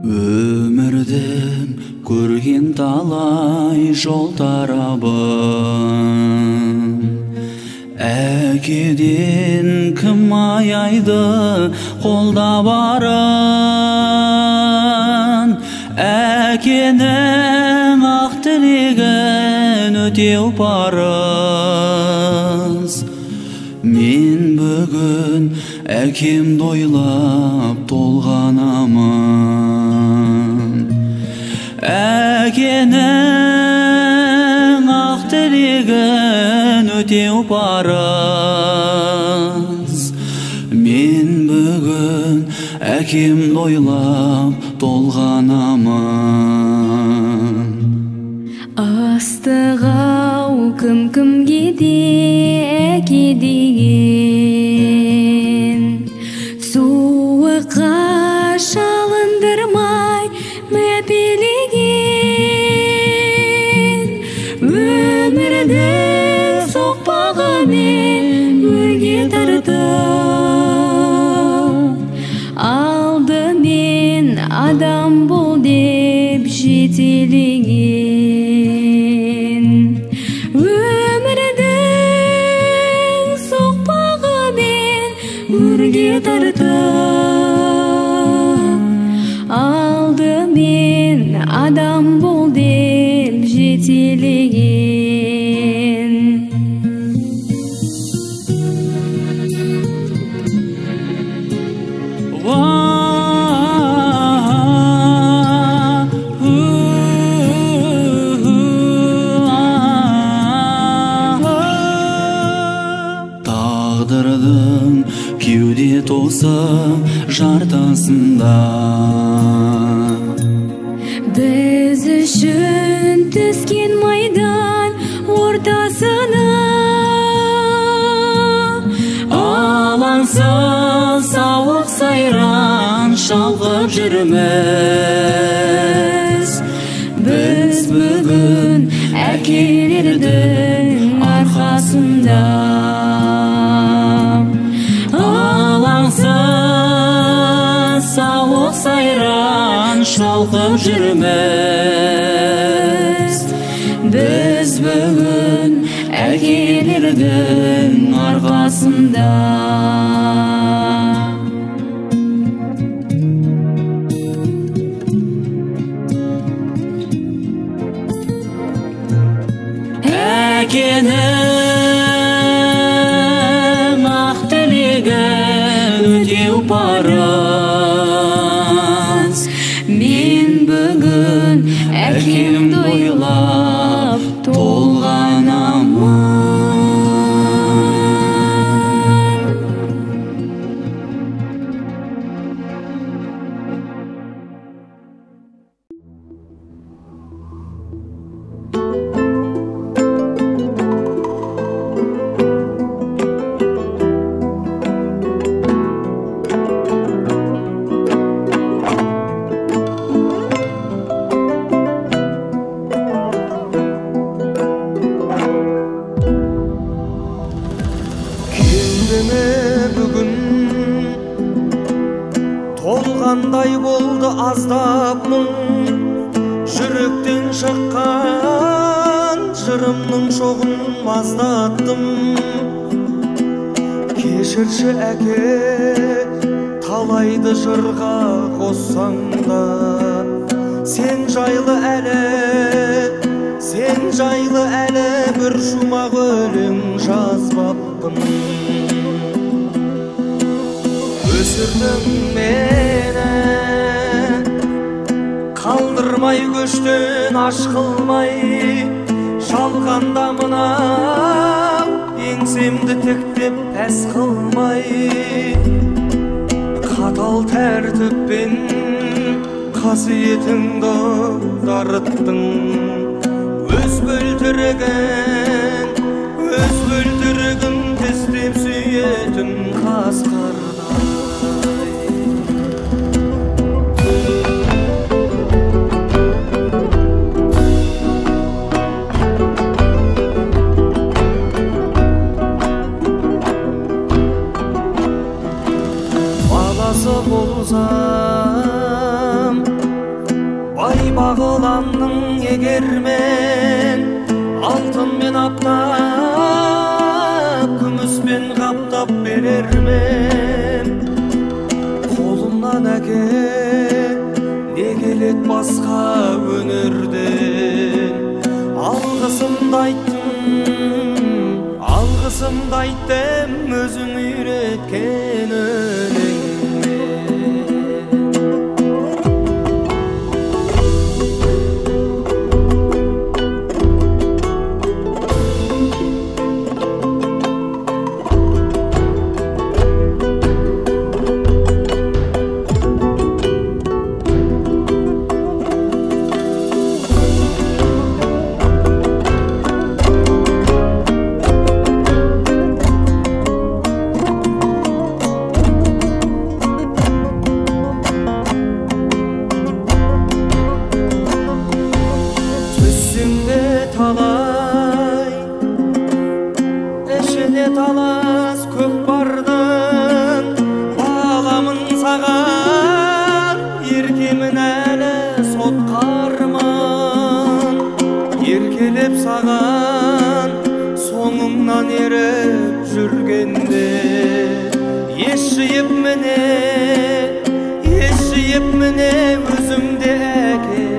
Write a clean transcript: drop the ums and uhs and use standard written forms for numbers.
Өмірдің көрген талай жол тарабын, әкеден кім аяйды қолда барын. Әкенің ақ тілегін өтеу парыз. Мен бүгін әкемді ойлап толғанамын. Әкенің ақ тілегін өтеу парыз. Мен бүгін әкемді ойлап толғанамын. Астық-ау кім-кімге де әке деген, суыққа шалындырмай мәпелеген. Өмірдің соқпағымен өрге тартып, алдымен адам бол деп жетелеген. Өмірдің соқпағымен өрге тартып, алдымен адам бол деп жетелеген. Тағдырдың кеуде тосы жартасында, біз үшін түскен майдан ортасына, алаңсыз сауық сайран шалқып жүрміз. Біз бүгін әкелердің арқасында, алаңсыз сауық сайран шалқып жүрміз. Біз бүгін әкелердің арқасында. Әкенің ақ тілегін өтеу парыз. Мен бүгін әкемді ойлап толғанамын. Бүгін толғандай болды аздап мұң, жүректен шыққан жырымның шоғын маздаттым. Кешірші әке, талайды жырға қоссаң да, сен жайлы әлі бір шумақ өлең жазбаппын. Өсірдің мені, қалдырмай көштен аш қылмай, жалғанда мынау еңсемді тіктеп пәс қылмай. Қатал тәртіппен қасиетіңді дарыттың. Өз бөлтірігін тістеп сүйетін қасқырдай. Баласы болсам боланның егер мен алтынмен аптап күміспен қаптап берермен қолымнан әке не келет басқа өнерден алғысымды айттым өзің үйреткен өлеңмен талас көп бардың баламын саған еркемін әлі сотқармын еркелеп саған соңыңнан еріп жүргенде ес жиып міне өзімде әке